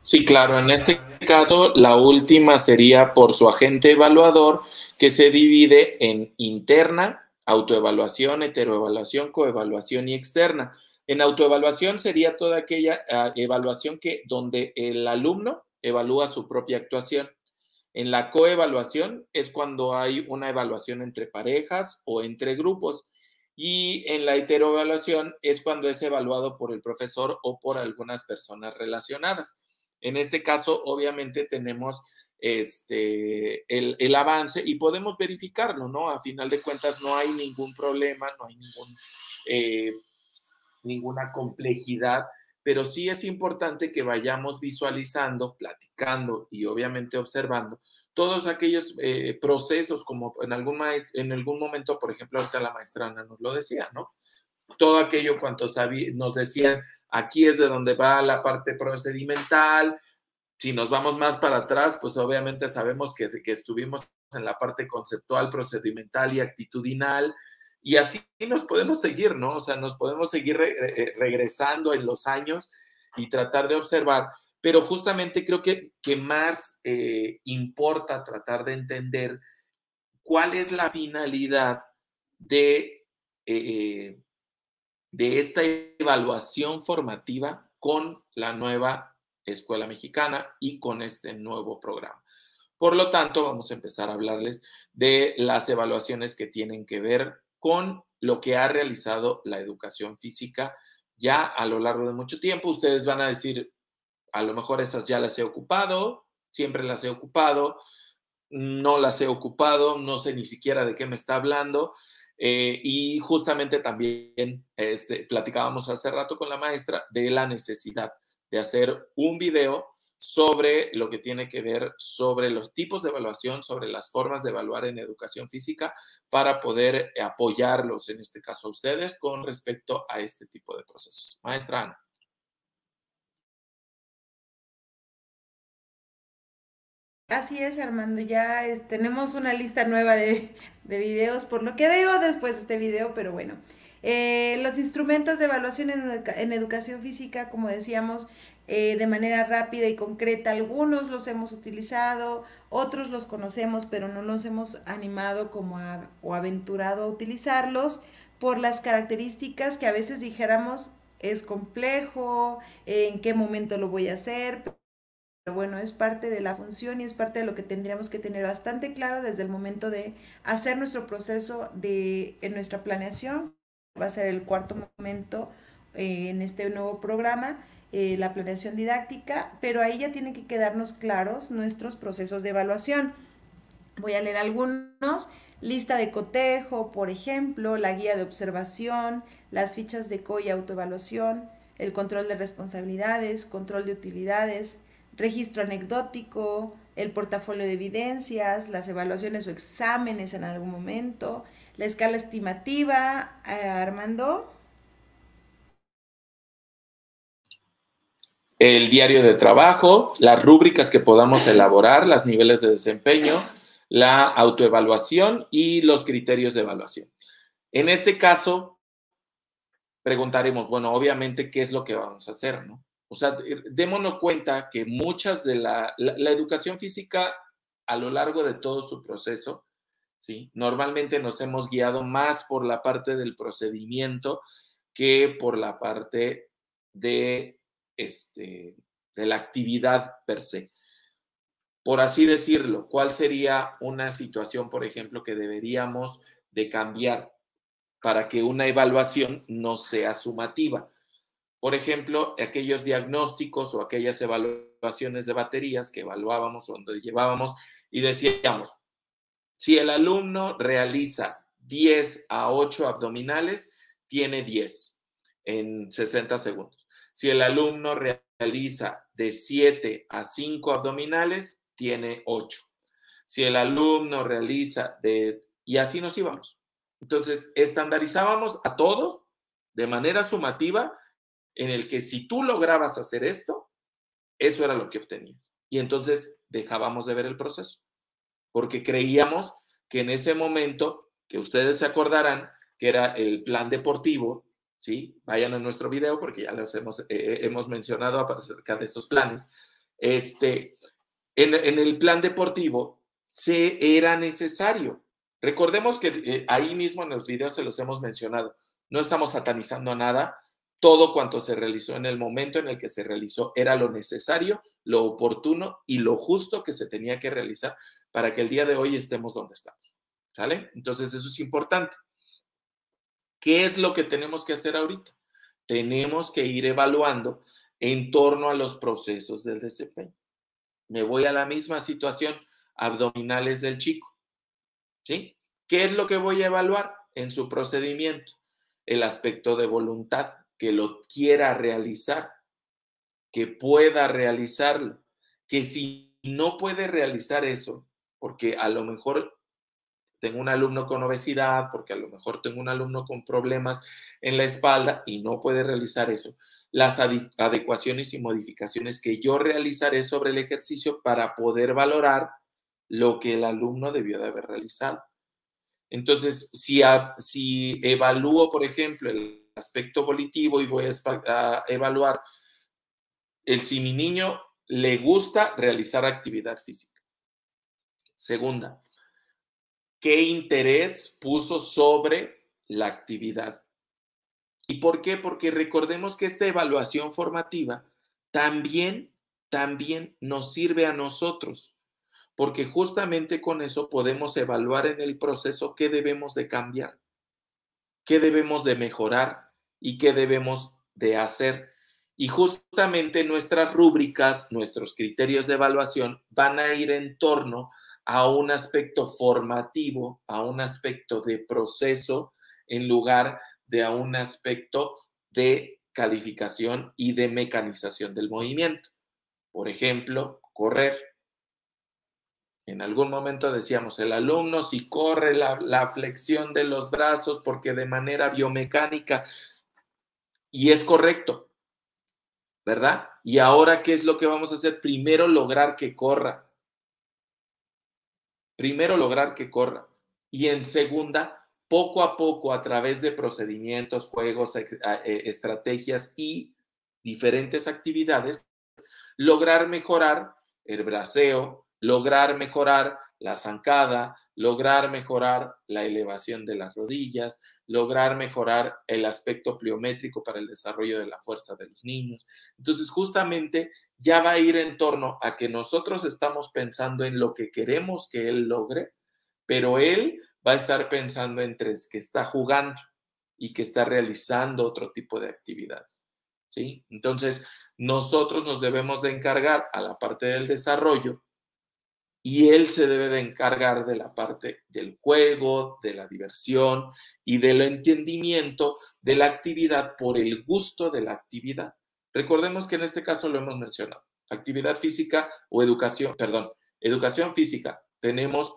Sí, claro, en este caso la última sería por su agente evaluador, que se divide en interna, autoevaluación, heteroevaluación, coevaluación y externa. En autoevaluación sería toda aquella evaluación donde el alumno evalúa su propia actuación. En la coevaluación es cuando hay una evaluación entre parejas o entre grupos. Y en la heteroevaluación es cuando es evaluado por el profesor o por algunas personas relacionadas. En este caso, obviamente, tenemos el avance y podemos verificarlo, ¿no? A final de cuentas, no hay ningún problema, no hay ninguna complejidad pero sí es importante que vayamos visualizando, platicando y obviamente observando todos aquellos procesos, como en algún momento, por ejemplo, ahorita la maestra Ana nos lo decía, ¿no? Todo aquello cuanto nos decían, aquí es de donde va la parte procedimental. Si nos vamos más para atrás, pues obviamente sabemos que estuvimos en la parte conceptual, procedimental y actitudinal, y así nos podemos seguir, ¿no? O sea, nos podemos seguir regresando en los años y tratar de observar, pero justamente creo que más importa tratar de entender cuál es la finalidad de, eh, de esta evaluación formativa con la nueva Escuela Mexicana y con este nuevo programa. Por lo tanto, vamos a empezar a hablarles de las evaluaciones que tienen que ver con lo que ha realizado la educación física ya a lo largo de mucho tiempo. Ustedes van a decir, a lo mejor esas ya las he ocupado, siempre las he ocupado, no las he ocupado, no sé ni siquiera de qué me está hablando. Y justamente también platicábamos hace rato con la maestra de la necesidad de hacer un video sobre lo que tiene que ver sobre los tipos de evaluación, sobre las formas de evaluar en educación física para poder apoyarlos, en este caso a ustedes, con respecto a este tipo de procesos. Maestra Ana.
Así es, Armando, ya tenemos una lista nueva de videos, por lo que veo después de este video, pero bueno. Los instrumentos de evaluación en educación física, como decíamos, de manera rápida y concreta, algunos los hemos utilizado, otros los conocemos, pero no los hemos animado o aventurado a utilizarlos por las características que a veces dijéramos es complejo, en qué momento lo voy a hacer, pero bueno, es parte de la función y es parte de lo que tendríamos que tener bastante claro desde el momento de hacer nuestro proceso en nuestra planeación. Va a ser el cuarto momento en este nuevo programa, la planeación didáctica, pero ahí ya tienen que quedarnos claros nuestros procesos de evaluación. Voy a leer algunos. Lista de cotejo, por ejemplo, la guía de observación, las fichas de CO y autoevaluación, el control de responsabilidades, control de utilidades, registro anecdótico, el portafolio de evidencias, las evaluaciones o exámenes en algún momento, la escala estimativa, Armando.
El diario de trabajo, las rúbricas que podamos elaborar, los niveles de desempeño, la autoevaluación y los criterios de evaluación. En este caso, preguntaremos, bueno, obviamente, ¿qué es lo que vamos a hacer, no? O sea, démonos cuenta que muchas de la educación física a lo largo de todo su proceso, ¿sí? Normalmente nos hemos guiado más por la parte del procedimiento que por la parte de, de la actividad per se. Por así decirlo, ¿cuál sería una situación, por ejemplo, que deberíamos de cambiar para que una evaluación no sea sumativa? Por ejemplo, aquellos diagnósticos o aquellas evaluaciones de baterías que evaluábamos o donde llevábamos y decíamos, si el alumno realiza 10 a 8 abdominales, tiene 10 en 60 segundos. Si el alumno realiza de 7 a 5 abdominales, tiene 8. Si el alumno realiza y así nos íbamos. Entonces, estandarizábamos a todos de manera sumativa en el que si tú lograbas hacer esto, eso era lo que obtenías. Y entonces dejábamos de ver el proceso, porque creíamos que en ese momento, que ustedes se acordarán, que era el plan deportivo, ¿sí? Vayan a nuestro video porque ya los hemos mencionado acerca de estos planes. En el plan deportivo era necesario. Recordemos que ahí mismo en los videos se los hemos mencionado. No estamos satanizando nada. Todo cuanto se realizó en el momento en el que se realizó era lo necesario, lo oportuno y lo justo que se tenía que realizar para que el día de hoy estemos donde estamos. ¿Sale? Entonces eso es importante. ¿Qué es lo que tenemos que hacer ahorita? Tenemos que ir evaluando en torno a los procesos del desempeño. Me voy a la misma situación, abdominales del chico, ¿sí? ¿Qué es lo que voy a evaluar en su procedimiento? El aspecto de voluntad, que lo quiera realizar, que pueda realizarlo, que si no puede realizar eso, porque a lo mejor tengo un alumno con obesidad, porque a lo mejor tengo un alumno con problemas en la espalda y no puede realizar eso, las adecuaciones y modificaciones que yo realizaré sobre el ejercicio para poder valorar lo que el alumno debió de haber realizado. Entonces, si evalúo, por ejemplo, el aspecto volitivo y voy a evaluar si mi niño le gusta realizar actividad física. Segunda, ¿qué interés puso sobre la actividad? ¿Y por qué? Porque recordemos que esta evaluación formativa también nos sirve a nosotros, porque justamente con eso podemos evaluar en el proceso qué debemos de cambiar, qué debemos de mejorar y qué debemos de hacer. Y justamente nuestras rúbricas, nuestros criterios de evaluación van a ir en torno a un aspecto formativo, a un aspecto de proceso, en lugar de a un aspecto de calificación y de mecanización del movimiento. Por ejemplo, correr. En algún momento decíamos, el alumno si corre la flexión de los brazos porque de manera biomecánica, y es correcto, ¿verdad? Y ahora, ¿qué es lo que vamos a hacer? Primero lograr que corra. Primero lograr que corra. Y en segunda, poco a poco, a través de procedimientos, juegos, estrategias y diferentes actividades, lograr mejorar el braceo, lograr mejorar la zancada, lograr mejorar la elevación de las rodillas, lograr mejorar el aspecto pliométrico para el desarrollo de la fuerza de los niños. Entonces, justamente ya va a ir en torno a que nosotros estamos pensando en lo que queremos que él logre, pero él va a estar pensando entre que está jugando y que está realizando otro tipo de actividades, ¿sí? Entonces, nosotros nos debemos de encargar a la parte del desarrollo y él se debe de encargar de la parte del juego, de la diversión y del entendimiento de la actividad por el gusto de la actividad. Recordemos que en este caso lo hemos mencionado. Actividad física o educación, perdón, educación física. Tenemos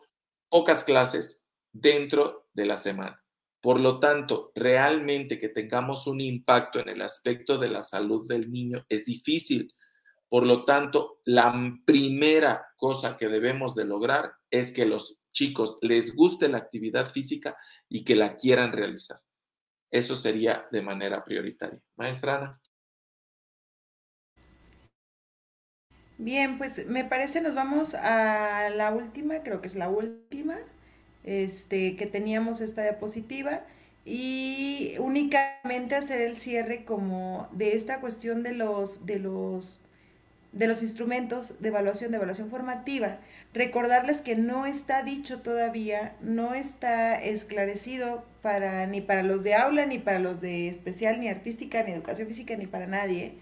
pocas clases dentro de la semana. Por lo tanto, realmente que tengamos un impacto en el aspecto de la salud del niño es difícil. Por lo tanto, la primera cosa que debemos de lograr es que los chicos les guste la actividad física y que la quieran realizar. Eso sería de manera prioritaria. Maestra Ana.
Bien, pues me parece nos vamos a la última, creo que es la última, que teníamos esta diapositiva y únicamente hacer el cierre como de esta cuestión de los instrumentos de evaluación formativa. Recordarles que no está dicho todavía, no está esclarecido ni para los de aula, ni para los de especial, ni artística, ni educación física, ni para nadie,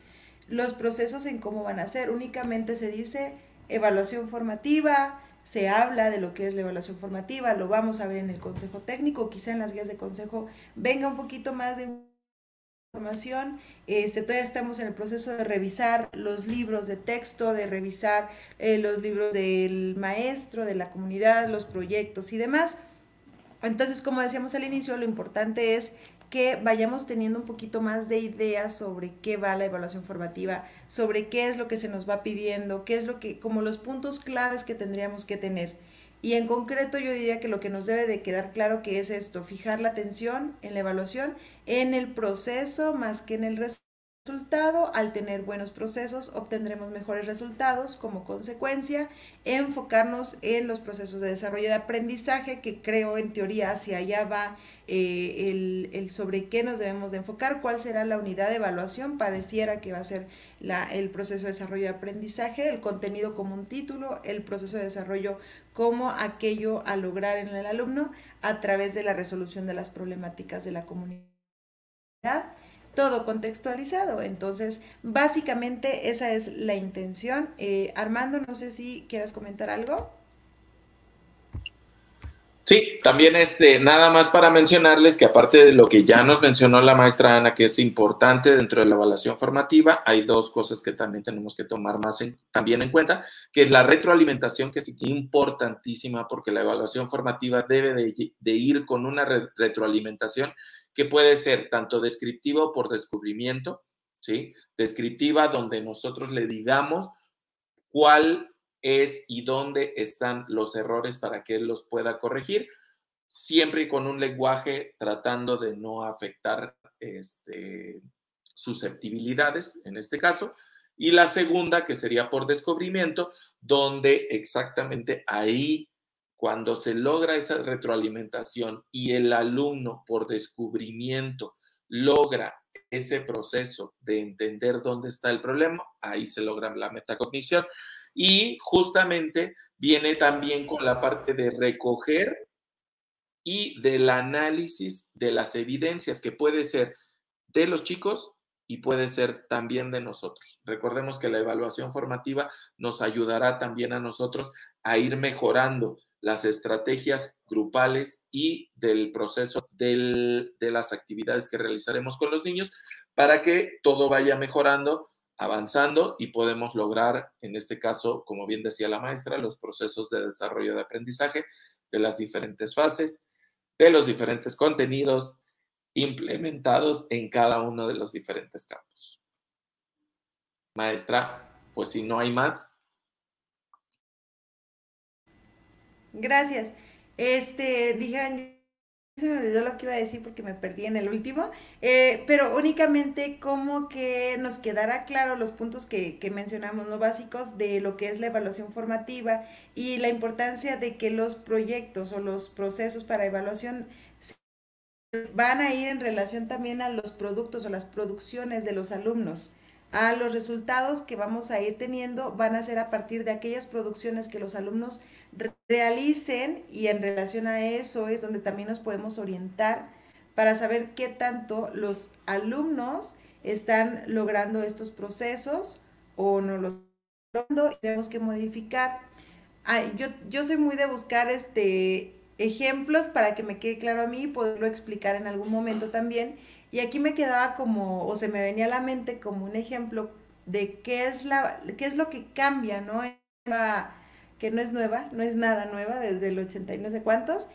los procesos en cómo van a ser. Únicamente se dice evaluación formativa, se habla de lo que es la evaluación formativa, lo vamos a ver en el consejo técnico, quizá en las guías de consejo venga un poquito más de información. Todavía estamos en el proceso de revisar los libros de texto, de revisar los libros del maestro, de la comunidad, los proyectos y demás. Entonces, como decíamos al inicio, lo importante es que vayamos teniendo un poquito más de ideas sobre qué va la evaluación formativa, sobre qué es lo que se nos va pidiendo, qué es lo que, como los puntos claves que tendríamos que tener. Y en concreto yo diría que lo que nos debe de quedar claro que es esto, fijar la atención en la evaluación, en el proceso más que en el resultado. Al tener buenos procesos obtendremos mejores resultados. Como consecuencia, enfocarnos en los procesos de desarrollo de aprendizaje, que creo en teoría hacia allá va el sobre qué nos debemos de enfocar, cuál será la unidad de evaluación. Pareciera que va a ser el proceso de desarrollo de aprendizaje, el contenido como un título, el proceso de desarrollo como aquello a lograr en el alumno a través de la resolución de las problemáticas de la comunidad, todo contextualizado. Entonces, básicamente esa es la intención. Armando, no sé si quieras comentar algo.
Sí, también nada más para mencionarles que aparte de lo que ya nos mencionó la maestra Ana, que es importante dentro de la evaluación formativa, hay dos cosas que también tenemos que tomar también en cuenta, que es la retroalimentación, que es importantísima porque la evaluación formativa debe de ir con una retroalimentación que puede ser tanto descriptiva o por descubrimiento, ¿sí? Descriptiva donde nosotros le digamos cuál es y dónde están los errores para que él los pueda corregir, siempre y con un lenguaje tratando de no afectar susceptibilidades, en este caso. Y la segunda, que sería por descubrimiento, donde exactamente ahí, cuando se logra esa retroalimentación y el alumno por descubrimiento logra ese proceso de entender dónde está el problema, ahí se logra la metacognición. Y justamente viene también con la parte de recoger y del análisis de las evidencias, que puede ser de los chicos y puede ser también de nosotros. Recordemos que la evaluación formativa nos ayudará también a nosotros a ir mejorando las estrategias grupales y del proceso de las actividades que realizaremos con los niños para que todo vaya mejorando, avanzando y podemos lograr, en este caso, como bien decía la maestra, los procesos de desarrollo de aprendizaje de las diferentes fases, de los diferentes contenidos implementados en cada uno de los diferentes campos. Maestra, pues si no hay más.
Gracias. Dijeron, se me olvidó lo que iba a decir porque me perdí en el último, pero únicamente como que nos quedara claro los puntos que mencionamos, ¿no? Básicos de lo que es la evaluación formativa y la importancia de que los proyectos o los procesos para evaluación van a ir en relación también a los productos o las producciones de los alumnos. A los resultados que vamos a ir teniendo van a ser a partir de aquellas producciones que los alumnos realicen, y en relación a eso es donde también nos podemos orientar para saber qué tanto los alumnos están logrando estos procesos o no los están logrando y tenemos que modificar. Ay, yo soy muy de buscar ejemplos para que me quede claro a mí y poderlo explicar en algún momento también. Y aquí me quedaba como, o se me venía a la mente como un ejemplo de qué es lo que cambia, ¿no? Que no es nueva, no es nada nueva desde el 80 y no sé cuántos.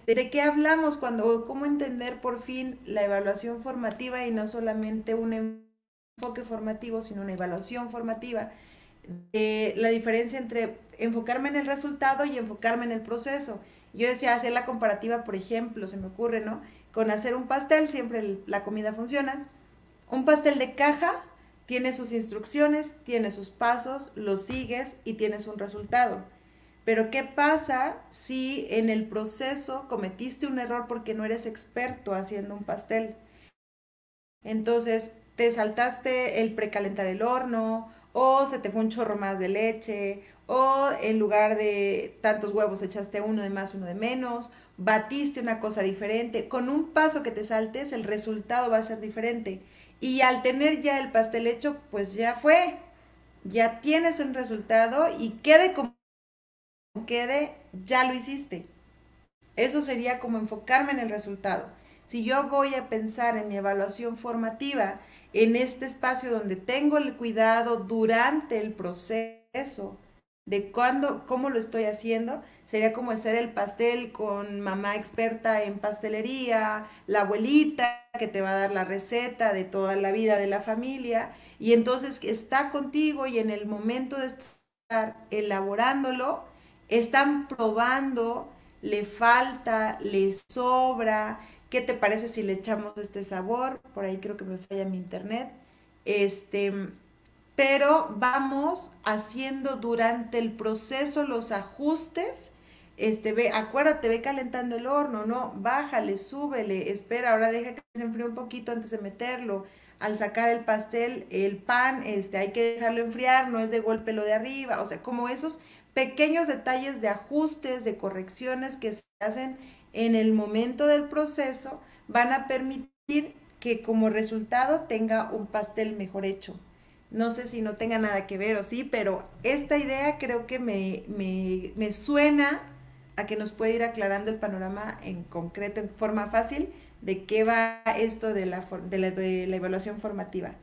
¿De qué hablamos cuando, cómo entender por fin la evaluación formativa y no solamente un enfoque formativo, sino una evaluación formativa? La diferencia entre enfocarme en el resultado y enfocarme en el proceso. Yo decía hacer la comparativa, por ejemplo, se me ocurre, ¿no? Con hacer un pastel, siempre la comida funciona. Un pastel de caja tiene sus instrucciones, tiene sus pasos, los sigues y tienes un resultado. Pero ¿qué pasa si en el proceso cometiste un error porque no eres experto haciendo un pastel? Entonces, te saltaste el precalentar el horno, o se te fue un chorro más de leche, o en lugar de tantos huevos echaste uno de más, uno de menos, batiste una cosa diferente. Con un paso que te saltes, el resultado va a ser diferente. Y al tener ya el pastel hecho, pues ya fue, ya tienes un resultado y quede como quede, ya lo hiciste. Eso sería como enfocarme en el resultado. Si yo voy a pensar en mi evaluación formativa, en este espacio donde tengo el cuidado durante el proceso de cómo lo estoy haciendo, sería como hacer el pastel con mamá experta en pastelería, la abuelita que te va a dar la receta de toda la vida de la familia, y entonces está contigo y en el momento de estar elaborándolo, están probando, le falta, le sobra, ¿qué te parece si le echamos este sabor? Por ahí creo que me falla mi internet. Este, pero vamos haciendo durante el proceso los ajustes. Acuérdate, ve calentando el horno, ¿no? Bájale, súbele, espera, ahora deja que se enfríe un poquito antes de meterlo. Al sacar el pastel, el pan, hay que dejarlo enfriar, no es de golpe lo de arriba, o sea, como esos pequeños detalles de ajustes, de correcciones que se hacen en el momento del proceso, van a permitir que como resultado tenga un pastel mejor hecho. No sé si no tenga nada que ver o sí, pero esta idea creo que me suena a que nos pueda ir aclarando el panorama en concreto, en forma fácil, de qué va esto de la evaluación formativa.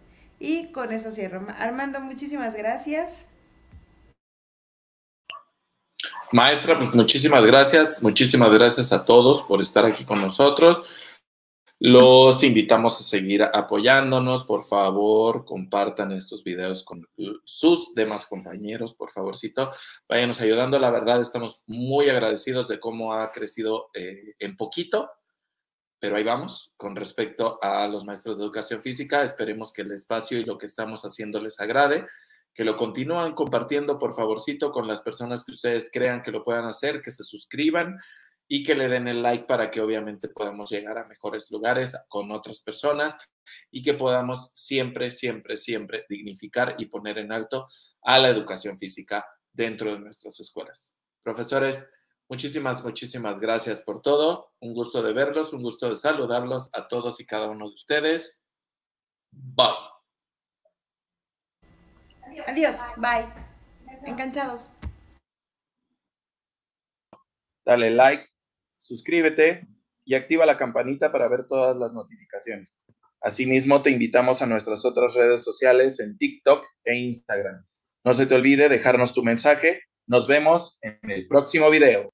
Y con eso cierro. Armando, muchísimas gracias.
Maestra, pues muchísimas gracias a todos por estar aquí con nosotros. Los invitamos a seguir apoyándonos. Por favor, compartan estos videos con sus demás compañeros, por favorcito. Váyanos ayudando. La verdad, estamos muy agradecidos de cómo ha crecido en poquito, pero ahí vamos. Con respecto a los maestros de educación física, esperemos que el espacio y lo que estamos haciendo les agrade, que lo continúen compartiendo, por favorcito, con las personas que ustedes crean que lo puedan hacer, que se suscriban y que le den el like para que obviamente podamos llegar a mejores lugares con otras personas y que podamos siempre, siempre, siempre dignificar y poner en alto a la educación física dentro de nuestras escuelas. Profesores, muchísimas gracias por todo. Un gusto de verlos, un gusto de saludarlos a todos y cada uno de ustedes. Bye.
Adiós, bye. Enganchados.
Dale like, suscríbete y activa la campanita para ver todas las notificaciones. Asimismo, te invitamos a nuestras otras redes sociales en TikTok e Instagram. No se te olvide dejarnos tu mensaje. Nos vemos en el próximo video.